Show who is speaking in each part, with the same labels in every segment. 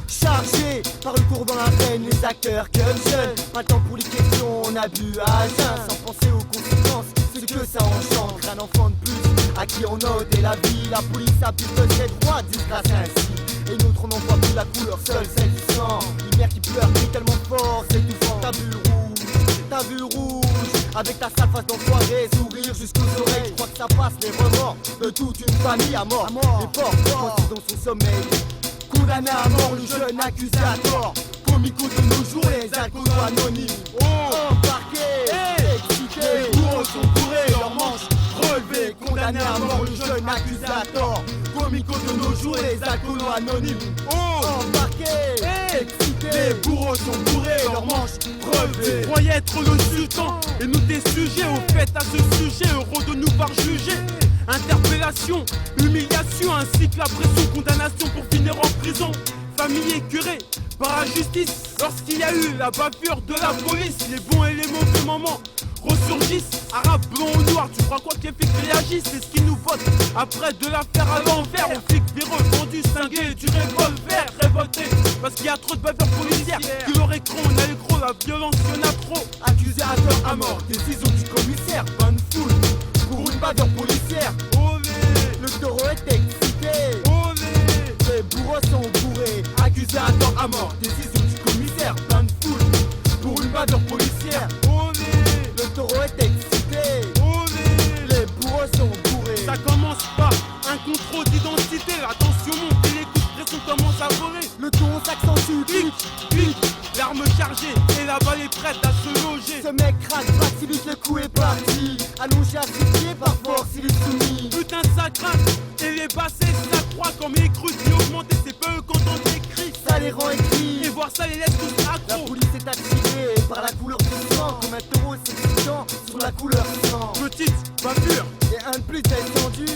Speaker 1: chargés par le cours dans la veine, les acteurs comme jeunes. Pas le temps pour les questions, on a bu à jeun. Sans penser aux conséquences, ce que ça enchante. Un enfant de plus à qui on ôte la vie. La police applique ses droits, disgrâce ainsi. Et notre on n'en voit plus la couleur seule, celle du sang. Une mère qui pleure, crie tellement fort, c'est étouffant. T'as vu rouge, avec ta sale face d'enfoiré, sourire jusqu'aux oreilles. Je crois que ça passe les remords de toute une famille à mort. Les porcs dans son sommeil, condamné à mort, le jeune accusé à tort. Comico de nos jours, les alcools anonymes. Embarqués, excités, les bourreaux sont bourrés, leurs manches relevées. Condamné à mort, le jeune accusé à tort. Comico de nos jours, les alcools anonymes. Embarqués, excités, les bourreaux sont bourrés, leurs manches relevées.
Speaker 2: Croyais être le sultan et nous des sujets. Au fait à ce sujet, heureux de nous voir juger. Interpellation, humiliation, ainsi que la pression, condamnation pour finir en prison. Famille écœurée par la justice lorsqu'il y a eu la bavure de la police. Les bons et les mauvais moments ressurgissent. Arabe, blanc ou noir, tu crois quoi que les flics réagissent? C'est ce qu'ils nous votent après de l'affaire à l'envers. Aux flics des revendus, cinglés, du revolver. Révolté parce qu'il y a trop de bavures policières. Que leur écran, on a les gros, la violence, y'en a trop.
Speaker 1: Accusé à tort à mort, décision du commissaire. Bonne foule pour une bavure policière. Le taureau est excité. Les bourreaux sont bourrés. Accusé à tort à mort, décision du commissaire. Bonne foule pour une bavure policière. Le taureau est excité. Les bourreaux sont bourrés.
Speaker 2: Ça commence par un contrôle d'identité. La tension monte et les coups de pression commencent à voler.
Speaker 1: Le ton s'accentue.
Speaker 2: Clic, l'arme chargée et la balle est prête à se loger.
Speaker 1: Ce mec craque pas si vite, le coup est parti. Allongé à ses pieds, par force il est soumis.
Speaker 2: Putain ça craque et les bassets ça croit. Comme les crues qui augmentent et c'est peu quand on écrit.
Speaker 1: Ça les rend écrits.
Speaker 2: Et voir ça les laisse tous
Speaker 1: La
Speaker 2: accros.
Speaker 1: police est attirée par la couleur du sang. Comme un taureau s'excitant sur la couleur sang.
Speaker 2: Petite bavure
Speaker 1: Et un de plus descendu.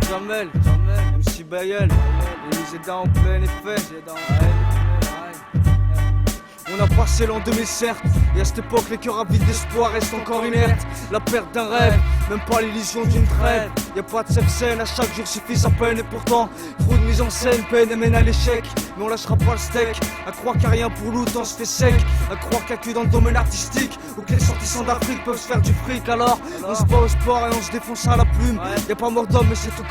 Speaker 3: Jamel, MC Bayel, les Zéda en plein effet. On a passé l'an 2000 certes, et à cette époque les cœurs avides d'espoir restent encore inertes. La perte d'un rêve, même pas l'illusion d'une trêve. Y'a pas de safe scène, à chaque jour suffit sa peine. Et pourtant, trop de mise en scène, peine et mène à l'échec. Mais on lâchera pas le steak, à croire qu'il n'y a rien pour nous, on se fait sec. À croire qu'il n'y a que dans le domaine artistique ou que les sortissants d'Afrique peuvent se faire du fric. Alors, on se bat au sport et on se défonce à la plume. Y'a pas mort d'homme mais c'est tout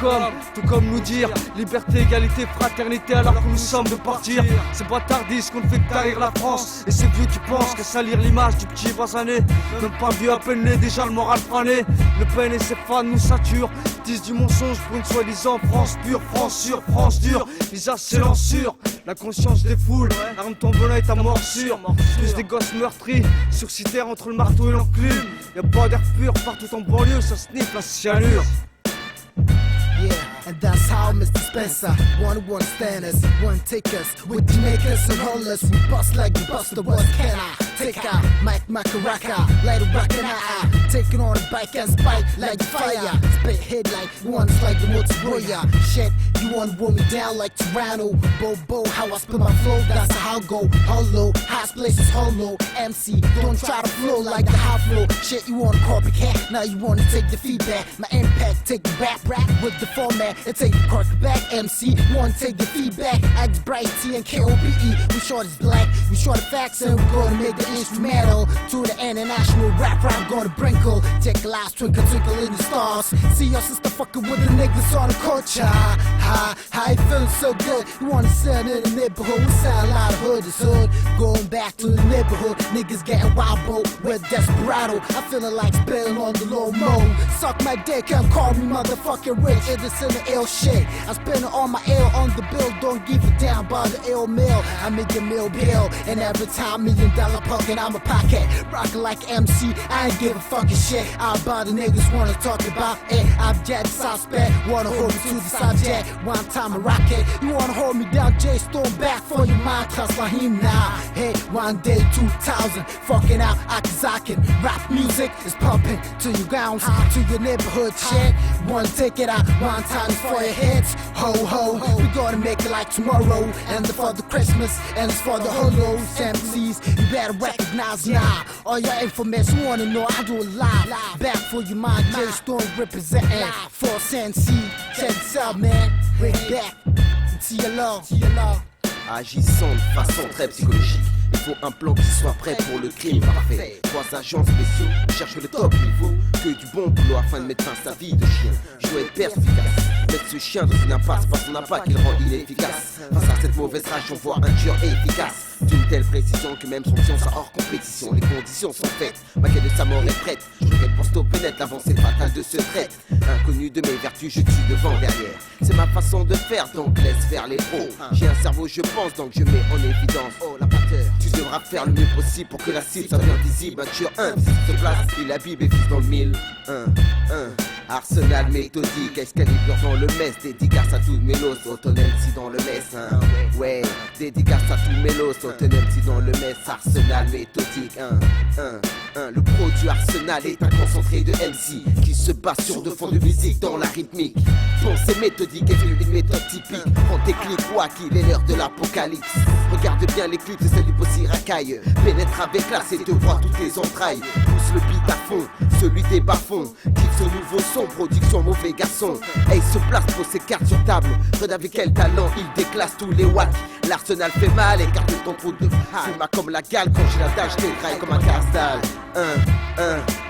Speaker 3: comme nous dire liberté, égalité, fraternité alors que nous sommes de partir. C'est bâtardisme qu'on ne fait que tarir la France. Et ces vieux qui pensent que salir l'image du petit basané. Même pas vieux à peine né, déjà le moral fané. Le peine et ses fans nous saturent, disent du mensonge pour une soi-disant France pure, France sûre, France dure. Visage silencieux, la conscience des foules, arme ton venin et ta morsure. Plus des gosses meurtris, suicidaires entre le marteau et l'enclume. Y'a pas d'air pur partout en banlieue, ça sniffe la cyanure.
Speaker 4: Yeah, and that's how Mr. Spencer one stand us, one take us, with the makers and holders. We bust like the buster, what can I take out? Mike Macaraka, light a rock and I taking on a bike and spike like fire. Spit headlight, one's like the Motorola. Shit, you wanna roll me down like Toronto. Bobo, how I spin my flow, that's how I go. Hollow, highest place is hollow. MC, don't try to flow like the high flow. Shit, you want a copycat, now you wanna take the feedback. My impact, take the back rap with the format. And take the cork back, MC, wanna take the feedback. Act bright, T and KOPE. We short as black, we short of facts, and we're gonna make the instrumental to the international rap. I'm gonna brinkle, take a last twinkle, twinkle in the stars. See your sister fucking with the niggas on the culture. Ha, it feeling so good. You wanna sell in the neighborhood, we sell a lot of hood is hood. Going back to the neighborhood, niggas getting wild boat with desperado. I feeling like spilling on the low mo. Suck my dick and call me motherfucking rich. It is in the ill shit. I spend all my ill on the bill, don't give a damn about the ill mill. I make a mill bill, and every time $1,000,000 pocket, I'm a pocket. Rockin' like MC, I ain't give a fucking shit. All about the niggas wanna talk about it. I'm dead suspect, wanna hold me to the subject. one time a rocket. You wanna hold me down, J Storm back for your mind, trust like him now. Hey, one day 2000, fucking out Akazakin. Rap music is pumping to your grounds, to your neighborhood shit. One take it out, one time for your heads. Ho ho, we gonna make it like tomorrow, and for the Christmas, and it's for the holos, MCs. You better recognize now. All your information wanna know I do a live. Back for your mind, J Storm representing for Sensi. Check this out, man. Bring it back. TLR.
Speaker 5: Agissant de façon très psychologique. Il faut un plan qui soit prêt pour le crime parfait. 3 agents spéciaux cherchent le top niveau. Que du bon boulot afin de mettre fin à sa vie de chien. Je dois être perspicace. Mettre ce chien dans une impasse parce qu'on n'a pas qu'il rend inefficace. Face à cette mauvaise rage, on voit un tueur efficace. D'une telle précision que même son pion sera hors compétition. Les conditions sont faites, ma quête de sa mort est prête. Je regrette pour stopper net l'avancée fatale de ce trait. Inconnu de mes vertus, je tue devant derrière. C'est ma façon de faire, donc laisse faire les pros. J'ai un cerveau, je pense, donc je mets en évidence. Oh la pateur, tu devras faire le mieux possible pour que la cible soit bien visible. Un tueur invisible se place, il la Bible et vise dans le mille. Arsenal méthodique, Excalibur dans le mess. Dédicace à tous mes los, Autonome si dans le mess. Ouais, dédicace à tous mes los, Autonome si dans le mess. Arsenal méthodique. Le produit Arsenal est un concentré de MC qui se base sur 2 fonds de musique dans la rythmique. Pensée méthodique est une méthode typique. Prends tes clics, quoi qu'il est l'heure de l'apocalypse. Regarde bien les clips, c'est celle du Possi racaille. Pénètre avec classe et te voit toutes tes entrailles. Pousse le beat à fond, celui des bas-fonds. Kiffe ce nouveau son, production mauvais garçon. Et il se place pour ses cartes sur table. Regarde avec quel talent, il déclasse tous les wacks. L'Arsenal fait mal, écarte ton trou de fuma comme la gale. Quand j'ai la dash, t'égraille comme un casse-dalle.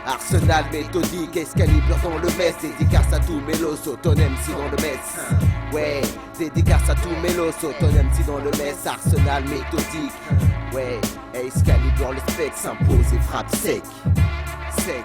Speaker 5: Arsenal méthodique, Excalibur dans le mess. Dédicace à tous mes los, Autonome si dans le mess. Ouais, dédicace à tous mes los, Autonome si dans le mess. Arsenal méthodique. Ouais, Excalibur le spec s'impose et frappe sec. Sec.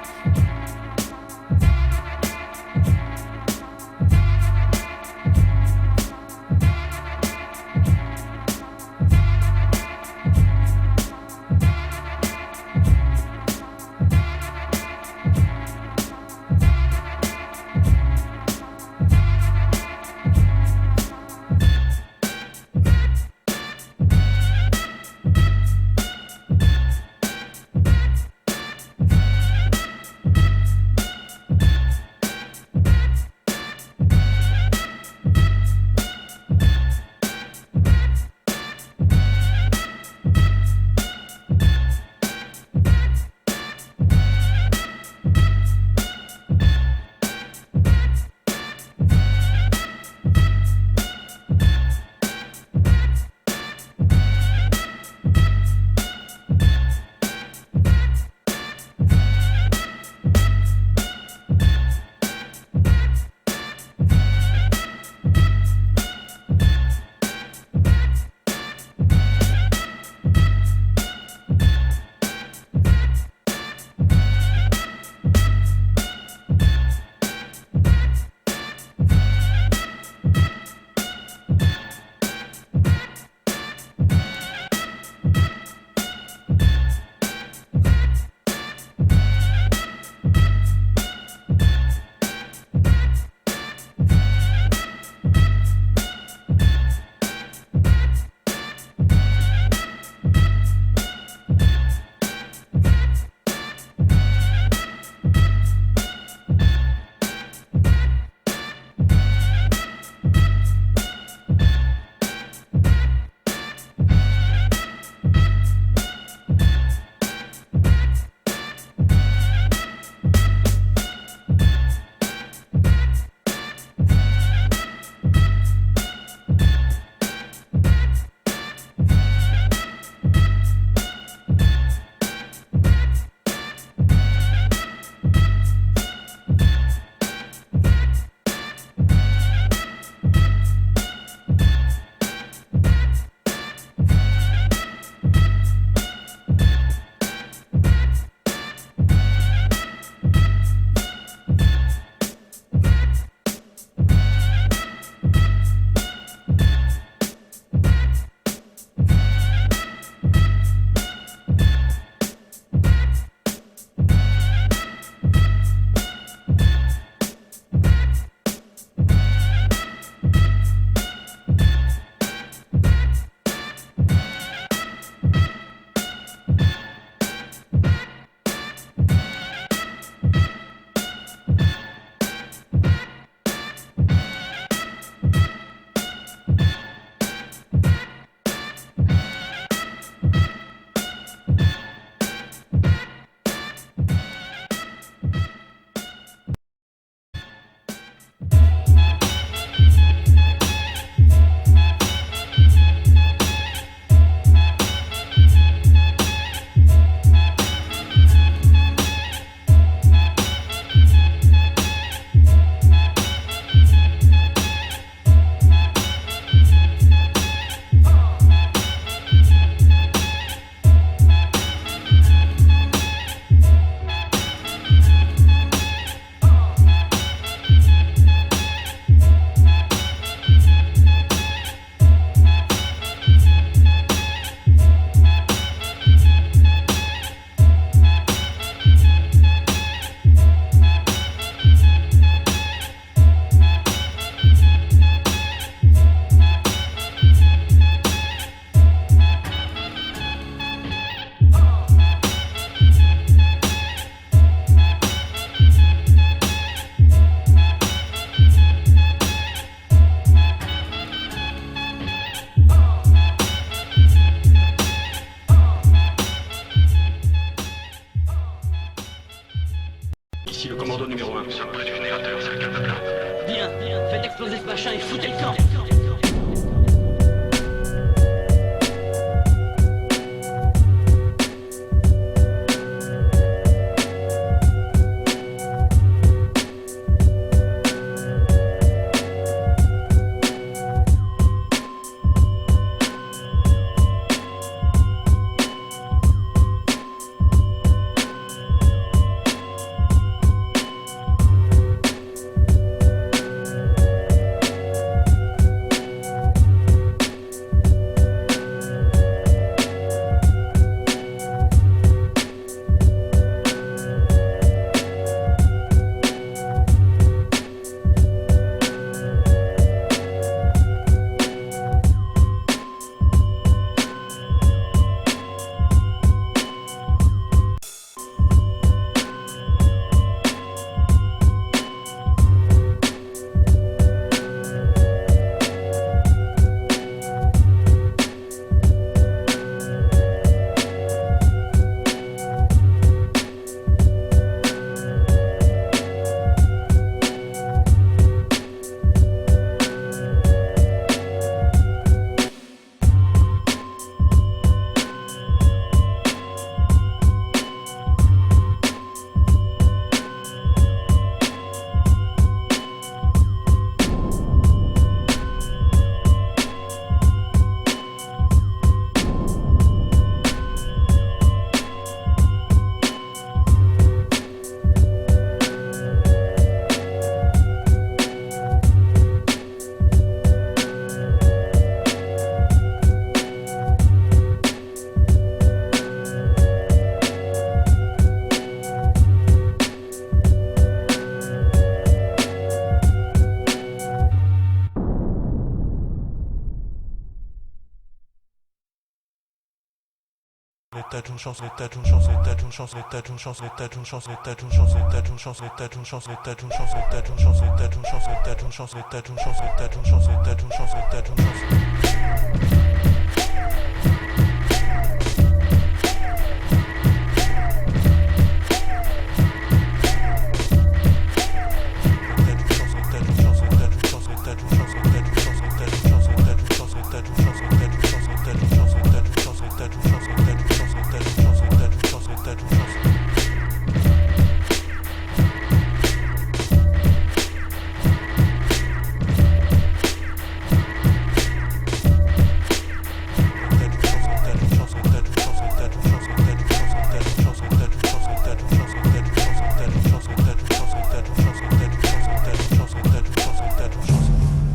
Speaker 6: l'état d'une chance, l'état d'une chance, l'état d'une chance, l'état d'une chance, l'état d'une chance, l'état d'une chance, l'état d'une chance, l'état d'une chance, l'état d'une chance, l'état d'une chance, l'état d'une chance, l'état d'une chance, l'état d'une chance, l'état d'une chance, l'état d'une chance, l'état d'une chance.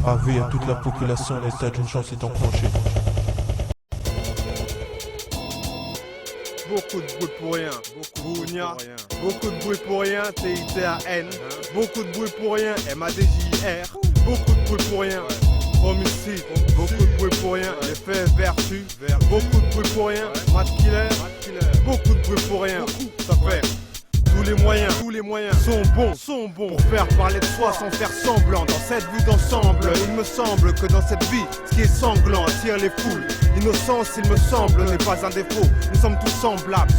Speaker 6: Avis à toute la population, l'état d'une chance est enclenché.
Speaker 7: Beaucoup de bruit pour rien, beaucoup de bruit pour rien, TITAN, beaucoup de bruit pour rien, MADJR, beaucoup de bruit pour rien, homicide, beaucoup de bruit pour rien, les faits vertus, beaucoup de bruit pour rien, Mad Killer, beaucoup de bruit pour rien, ça fait. Tous les moyens sont bons pour faire parler de soi sans faire semblant. Dans cette vue d'ensemble, il me semble que dans cette vie, ce qui est sanglant attire les foules. L'innocence, il me semble, n'est pas un défaut. Nous sommes tous semblables.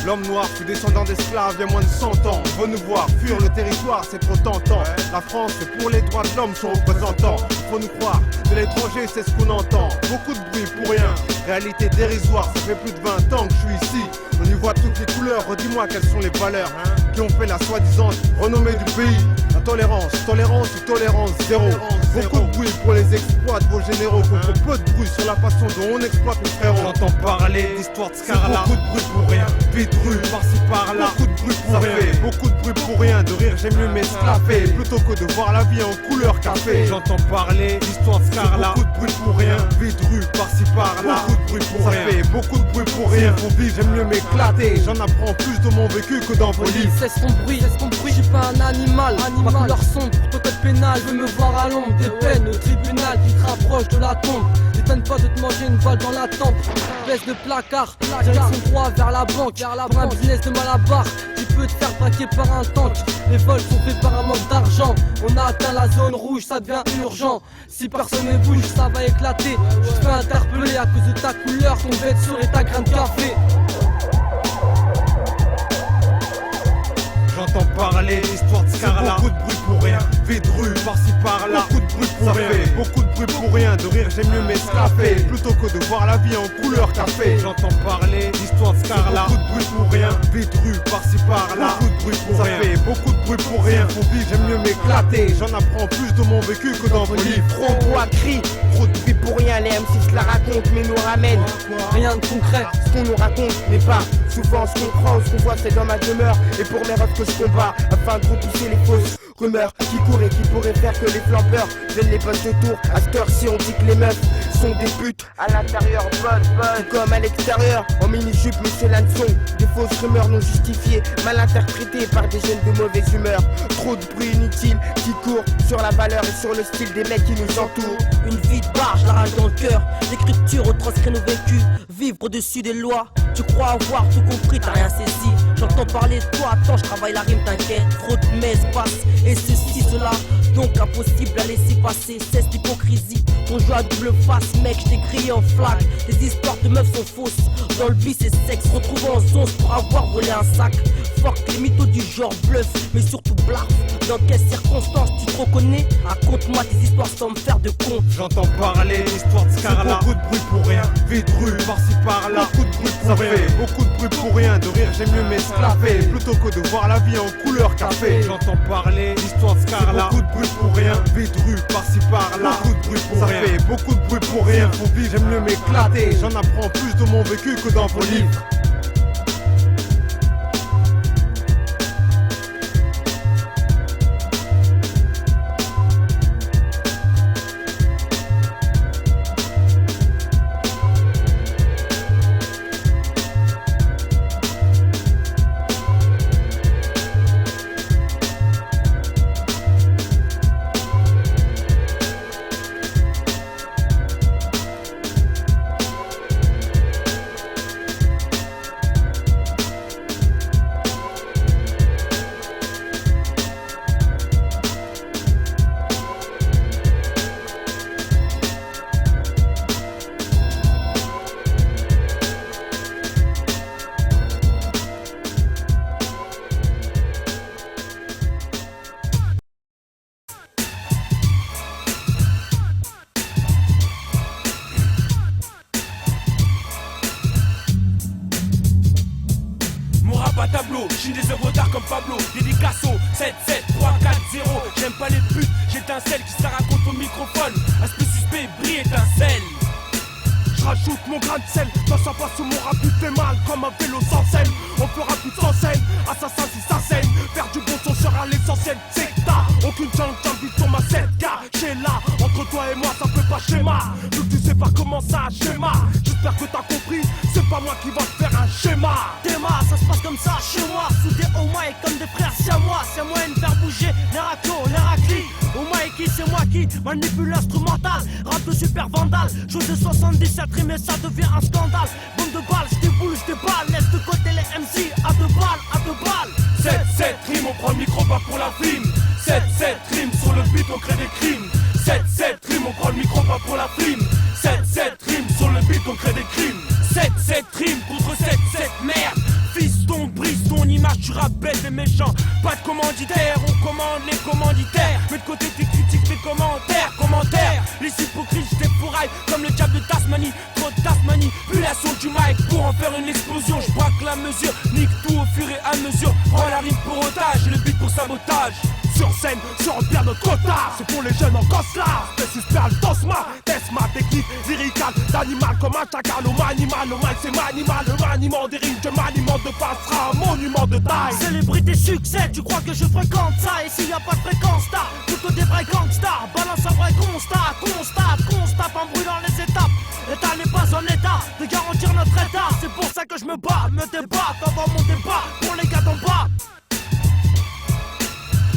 Speaker 7: L'homme noir fut descendant d'esclaves il y a moins de 100 ans. On veut nous voir fuir le territoire, c'est trop tentant. La France, c'est pour les droits de l'homme, son représentant. Faut nous croire, de l'étranger, c'est ce qu'on entend. Beaucoup de bruit pour rien, réalité dérisoire. Ça fait plus de 20 ans que je suis ici. On y voit toutes les couleurs, redis-moi quelles sont les valeurs qui ont fait la soi-disant renommée du pays. La tolérance ou tolérance zéro. Beaucoup de bruit pour les exploits de vos généraux contre peu de bruit sur la façon dont on exploite nos frérots. J'entends parler d'histoire de Scarla. Beaucoup de bruit pour rien, vide rue, par-ci par-là. Beaucoup de bruit pour rien, beaucoup de bruit pour rien. De rire j'aime mieux m'esclaffer plutôt que de voir la vie en couleur café. J'entends parler d'histoire de Scarla. Beaucoup de bruit pour rien, vide rue, par-ci par-là. Beaucoup de bruit pour rien, ça fait beaucoup de bruit pour rien. Pour vivre j'aime mieux m'éclater. J'en apprends plus de mon vécu que dans vos livres.
Speaker 8: Cesse ton bruit, je suis pas un animal. Ma couleur sombre, pour code pénal. Je veux me voir à l'ombre des peines au tribunal qui te rapproche de la tombe. N'étonne pas de te manger une balle dans la tempe. Baisse de placard, direction droit vers la banque. Pour un business de malabar, tu peux te faire braquer par un tank. Les vols sont faits par un manque d'argent. On a atteint la zone rouge, ça devient urgent. Si personne ne bouge, ça va éclater. Je te fais interpeller à cause de ta couleur, ton vêtement et ta graine de café.
Speaker 7: J'entends parler d'histoire de Scarla. Beaucoup de bruit pour rien, vide rue, par-ci par-là. Beaucoup de bruit pour rien, beaucoup de bruit pour rien. De rire j'aime mieux m'esclaffer plutôt que de voir la vie en couleur café. J'entends parler d'histoire de Scarla. Beaucoup de bruit pour rien, vide rue, par-ci par-là. Beaucoup de bruit pour rien, beaucoup de bruit pour rien. Pour vivre j'aime mieux m'éclater. J'en apprends plus de mon vécu que dans vos livres.
Speaker 9: Trop de bois crie, trop de bruit pour rien. Les M6 se la racontent mais nous ramènent
Speaker 8: rien de concret.
Speaker 9: Ce qu'on nous raconte n'est pas souvent ce qu'on croit ou ce qu'on voit, c'est dans ma demeure. Et pour mes rêves que je combat afin de repousser les fausses rumeurs qui courent et qui pourraient faire que les flambeurs viennent les bosses de tour. À cette heure-ci on dit que les meufs sont des putes à l'intérieur, bonnes comme à l'extérieur. En mini-jupe mais cela ne sont des fausses rumeurs non justifiées, mal interprétées par des jeunes de mauvaise humeur. Trop de bruit inutile qui court sur la valeur et sur le style des mecs qui nous entourent.
Speaker 8: Une vie de barge, la rage dans le cœur. L'écriture retranscrit nos vécus. Vivre au-dessus des lois. Tu crois avoir tout compris, t'as rien saisi. J'entends parler de toi, attends, je travaille la rime, t'inquiète. Trop de messes passent, et ceci, cela. Donc impossible à laisser passer, cesse l'hypocrisie. On joue à double face, mec, j't'ai grillé en flag. Les histoires de meufs sont fausses. Dans le bis et sexe, retrouvant en zone pour avoir volé un sac. Fuck les mythos du genre bluff, mais surtout blaf. Dans quelles circonstances tu te reconnais? Raconte-moi tes histoires sans me faire de compte.
Speaker 7: J'entends parler d'histoire de Scarla. Beaucoup de bruit pour rien, vide rue, par-ci par-là. Beaucoup de bruit pour rien, beaucoup de bruit pour rien. De rire j'aime mieux m'esclaffer plutôt que de voir la vie en couleur café. J'entends parler d'histoire de Scarla. Beaucoup de bruit pour rien, vide rue, par-ci par-là. Beaucoup de bruit pour rien, beaucoup de bruit pour rien. Pour vivre j'aime mieux m'éclater. J'en apprends plus de mon vécu que dans vos livres.
Speaker 2: Pablo, j'suis des œuvres d'art comme Pablo. Dédicace au 7, 7, 3, 4, 0. J'aime pas les putes, j'étincelle qui se la raconte au microphone. Aspect suspect, brille étincelle.
Speaker 10: J'rajoute mon grain de sel, dans sa passe où mon rap lui fait mal comme un vélo sans scène. On fera plus sans scène, assassin si ça saigne. Faire du bon son sera l'essentiel, c'est que t'as aucune chance, j'invite sur ma 7K. J'ai là, entre toi et moi ça fait pas schéma. Donc tu sais pas comment ça schéma. J'espère que t'as compris, c'est pas moi qui va te faire un schéma.
Speaker 8: Théma, ça se passe comme ça chez moi. Soudés au mic comme des frères, c'est à moi. C'est moi de faire bouger les raclos, les raclis. Au mic, c'est moi qui manipule l'instrumental. Rap de super vandale, chose de 77 rimes et ça devient un scandale. Bombe de balles, j'déboule, j'déballe. Laisse de côté les MC, à deux balles, à deux balles.
Speaker 2: 7-7 rimes, on prend le micro pas pour la film. 7-7 rimes, sur le beat on crée des crimes. 7-7 rimes, on prend le micro pas pour la film. 7-7 rimes, sur le beat on crée des crimes. 7-7 rimes contre 7-7 merde. Fiston, brise ton image, tu rap bête et méchant. Pas de commanditaire, on commande les commanditaires. Mets de côté tes critiques, tes commentaires. Les hypocrites, je défouraille comme le diable de Tasmanie. Trop de Tasmanie, manipulation du mic pour en faire une explosion. Je braque la mesure, nique tout au fur et à mesure. Prends la rime pour otage et le beat pour sabotage.
Speaker 10: Sur scène, je remplis notre quota. C'est pour les jeunes en costard. Spécius perle, tosma, test ma technique lyricale d'animal comme un chacal. Au manimal, le mal c'est manimal. Le maniement des rimes, je m'alimente de face sera un monument de taille.
Speaker 8: Célébrité, succès, tu crois que je fréquente ça? Et s'il y a pas de fréquence, t'as plutôt des vrais gangsters. Balance un vrai constat, constate un bruit dans les étapes. L'État n'est pas en état de garantir notre état. C'est pour ça que je me bats, me débat avant mon débat pour les gars d'en bas.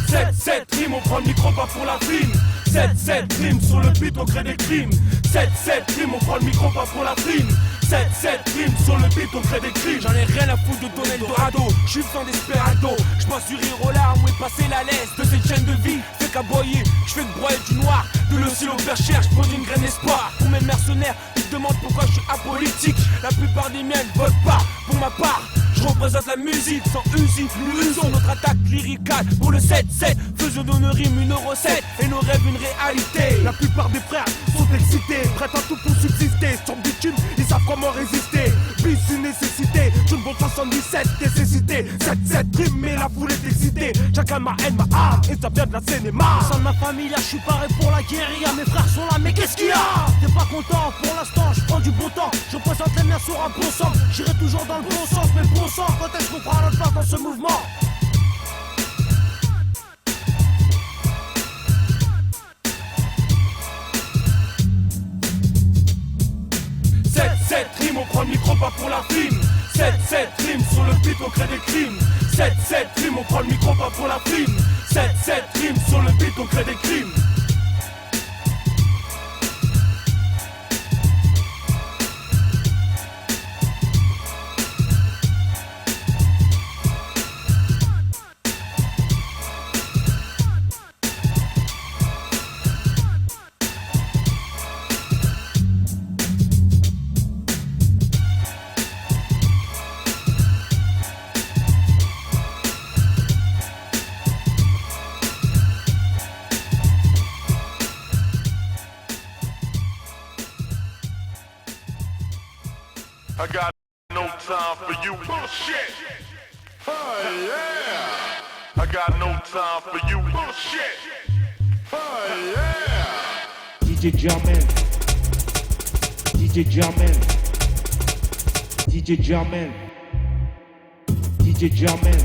Speaker 2: 7-7 rimes, on prend le micro pas pour la film. 7-7 rimes, sur le beat on crée des crimes. 7-7 rimes, on prend le micro pas pour la film. 7-7 rimes, sur le beat on crée des crimes. J'en ai rien à foutre de ton Eldorado. J'suis sans desperado. J'passe du rire aux larmes, où est passé la laisse de cette chaîne de vie. Fait qu'aboyer, j'fais que broyer du noir. De l'océan au perchère, j'pose une graine espoir. Pour mes mercenaires, ils se demandent pourquoi j'suis apolitique. La plupart des miens ne votent pas. Pour ma part, je représente la musique sans usine. Nous usons notre attaque lyricale pour le 7-7. Faisons de nos rimes une recette et nos rêves une réalité.
Speaker 10: La plupart des frères sont excités, prêts à tout pour subsister. Sur bitume, ils savent comment résister. Bis une nécessité, je ne bon 77 nécessité. 7-7 rimes, mais la foule est excitée. Chacun ma haine, ma âme, et ça vient de la cinéma.
Speaker 8: Au sein de ma famille, là, je suis paré pour la guérilla. Mes frères sont là, mais qu'est-ce qu'il y a? T'es pas content pour l'instant, je prends du bon temps. Je présente les miens sur un bon sens. J'irai toujours dans le bon sens, mais bon sang, quand est-ce qu'on prend notre place dans ce mouvement?
Speaker 2: Sept rimes, on prend le micro pas pour la film. 7-7 rimes, sur le beat on crée des crimes. 7-7 rimes, on prend le micro pas pour la film. 7-7 rimes, sur le beat on crée des crimes.
Speaker 6: I got no time for you. Bullshit. Oh yeah. I got no time for you. Bullshit. Oh yeah.
Speaker 11: DJ Jamel. DJ Jamel. DJ Jamel. DJ Jamel.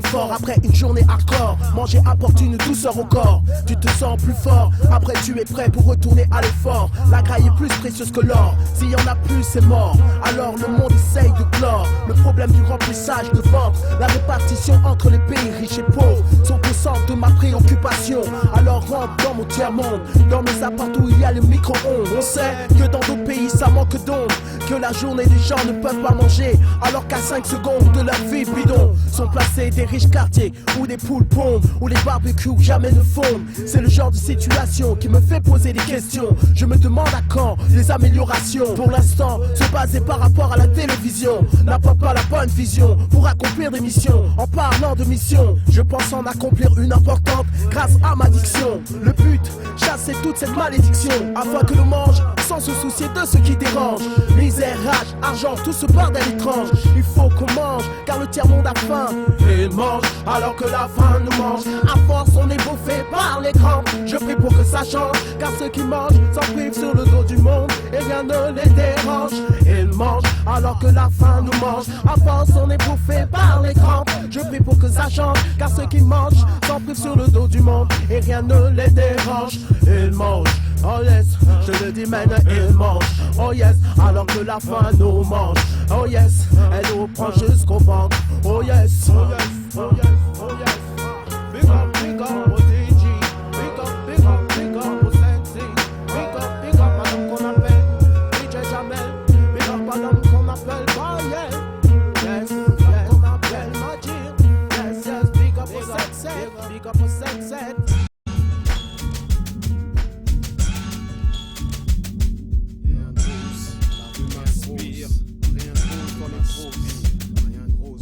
Speaker 4: réconfort après une journée hardcore. Manger apporte une douceur au corps. Tu te sens plus fort, après tu es prêt pour retourner à l'effort. La graille est plus précieuse que l'or. S'il y en a plus, c'est mort. Alors le monde essaye de clore le problème du remplissage de ventre. La répartition entre les pays riches et pauvres sont au centre de ma préoccupation. Alors rentre dans mon tiers-monde, dans mes appartements où il y a les micro-ondes. On sait que dans d'autres pays ça manque d'ondes, que la journée des gens ne peuvent pas manger, alors qu'à 5 secondes de leur vie bidon sont placés des riches quartiers où des poules pondent, où les barbecues jamais ne fondent. C'est le genre de situation qui me fait poser des questions. Je me demande à quand les améliorations. Pour l'instant, se baser par rapport à la télévision n'apporte pas la bonne vision pour accomplir des missions. En parlant de mission, je pense en accomplir une importante grâce à ma diction. Le but, chasser toute cette malédiction afin que l'on mange sans se soucier de ce qui dérange. Misère, rage, argent, tout ce bordel étrange. Il faut qu'on mange car le tiers-monde a faim. Et il mange alors que la faim nous mange. À force on est bouffé par l'écran. Je prie pour que ça change car ceux qui mangent s'en privent sur le dos du monde et rien ne les dérange. Ils mangent alors que la faim nous mange. À force on est bouffé par l'écran. Je prie pour que ça change car ceux qui mangent s'en privent sur le dos du monde et rien ne les dérange. Ils mangent, oh yes, je le dis maintenant, ils mangent, oh yes, alors que la faim nous mange, oh yes, elle nous prend jusqu'au ventre, oh yes, oh yes, oh yes, oh yes. Big up, au DJ, big up, au Sexy, big up, à l'homme qu'on appelle DJ Jamel, big up à l'homme qu'on appelle Boyer, yes, qu'on appelle Majid, yes, big up au Sexy, big up au Sexy.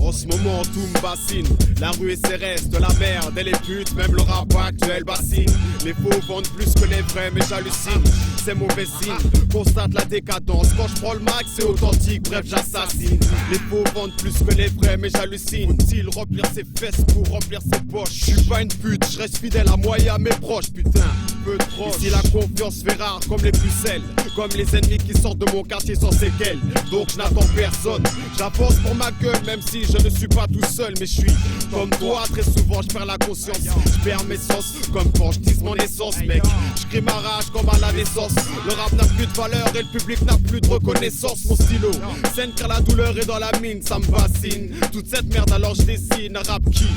Speaker 12: En ce moment tout me bassine, la rue est CRS, de la merde et les putes, même le rap actuel bassine. Les faux vendent plus que les vrais mais j'hallucine, c'est mauvais signe, constate la décadence. Quand je prends le max c'est authentique, bref j'assassine. Les faux vendent plus que les vrais mais j'hallucine. Faut-il remplir ses fesses pour remplir ses poches? Je suis pas une pute, je reste fidèle à moi et à mes proches, putain, peu de proches. Ici la confiance fait rare comme les pucelles, comme les ennemis qui sortent de mon quartier sans séquelles. Donc je n'attends personne, j'avance pour ma gueule même si je ne suis pas tout seul. Mais je suis comme toi, très souvent je perds la conscience, je perds mes sens comme quand je dise mon essence, mec. Je crie ma rage comme à la naissance. Le rap n'a plus de valeur et le public n'a plus de reconnaissance. Mon stylo scène car la douleur est dans la mine, ça me fascine. Toute cette merde alors je dessine un rap qui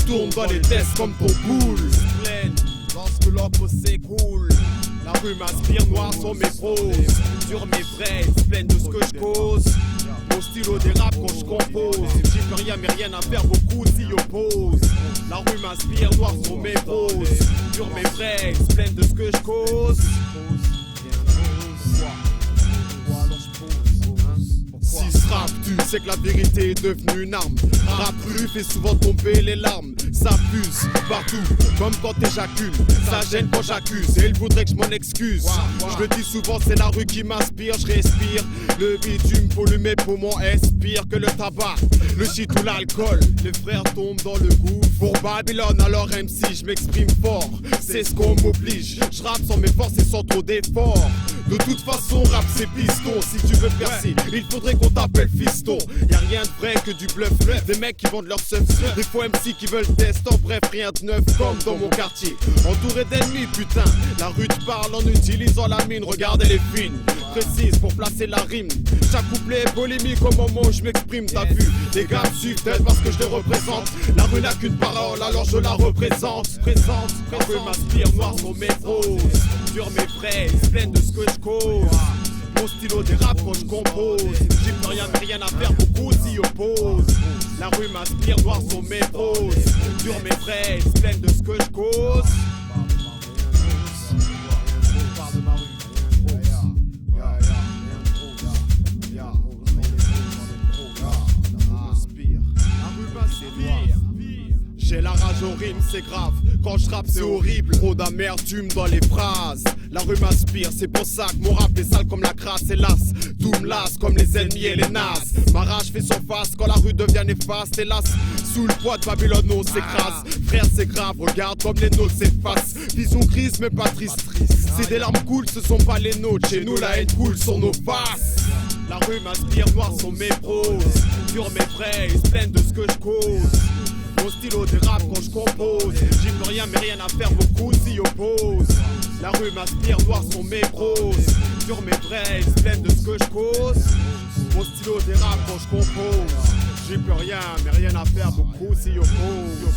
Speaker 12: tourne dans les tests comme ton boule. Pleine lorsque l'encre s'écoule. La rue m'inspire, noir sont mes proses. Sur mes vrais, pleine de ce que je cause. Mon stylo dérape quand je compose. J'y peux rien mais rien à faire, beaucoup s'y opposent. La rue m'inspire, noir sont mes proses. Sur mes vrais, pleine de ce que je cause. Si ce rap tu sais que la vérité est devenue une arme. Rap rue fait souvent tomber les larmes. Ça fuse partout, comme quand t'éjacules. Ça gêne quand j'accuse, et il voudrait que je m'en excuse. Je le dis souvent, c'est la rue qui m'inspire. Je respire, le bitume pollue mes poumons. Expire que le tabac, le shit ou l'alcool. Les frères tombent dans le gouffre. Pour Babylone, alors MC, je m'exprime fort. C'est ce qu'on m'oblige. Je rappe sans mes forces et sans trop d'efforts. De toute façon, rap c'est piston. Si tu veux percer, il faudrait qu'on t'appelle fiston. Y'a rien de vrai que du bluff. Des mecs qui vendent leur seuf. Des faux MC qui veulent test. En bref, rien de neuf comme dans mon quartier. Entouré d'ennemis, putain. La rue te parle en utilisant la mine. Regarde, elle est fine, précise pour placer la rime. Chaque couplet est polémique au moment où je m'exprime. T'as vu, les gars me suivent peut-être parce que je les représente. La rue n'a qu'une parole, alors je la représente. La rue m'inspire, noir sur mes proses. Sur mes vrais, pleine de ce que je cause. Mon stylo dérape quand je compose. J'y peux rien mais rien à faire, beaucoup s'y opposent. La rue m'inspire, noir sur mes proses. Sur mes vrais, pleine de ce que je cause. J'ai la rage au rime, c'est grave. Quand je rappe, c'est horrible. Trop d'amertume dans les phrases. La rue m'inspire, c'est pour ça que mon rap est sale comme la crasse, hélas. Tout me lasse comme les ennemis et les nazes. Ma rage fait surface quand la rue devient néfaste, hélas. Sous le poids de Babylone, on s'écrase. Frère, c'est grave, regarde comme les nôtres s'effacent. Vision grise, mais pas triste. Si des larmes coulent, ce sont pas les nôtres. Chez nous, la haine coule sur nos faces. La rue m'inspire, noir sur mes proses. Sur mes vrais, pleine de ce que je cause. Mon stylo dérape quand je compose. J'y peux rien mais rien à faire, beaucoup s'y opposent. La rue m'aspire, noir sont mes grosses. Sur mes vrais, ils se plaignent de ce que je cause. Mon stylo dérape quand je compose. J'y peux rien mais rien à faire, beaucoup s'y opposent.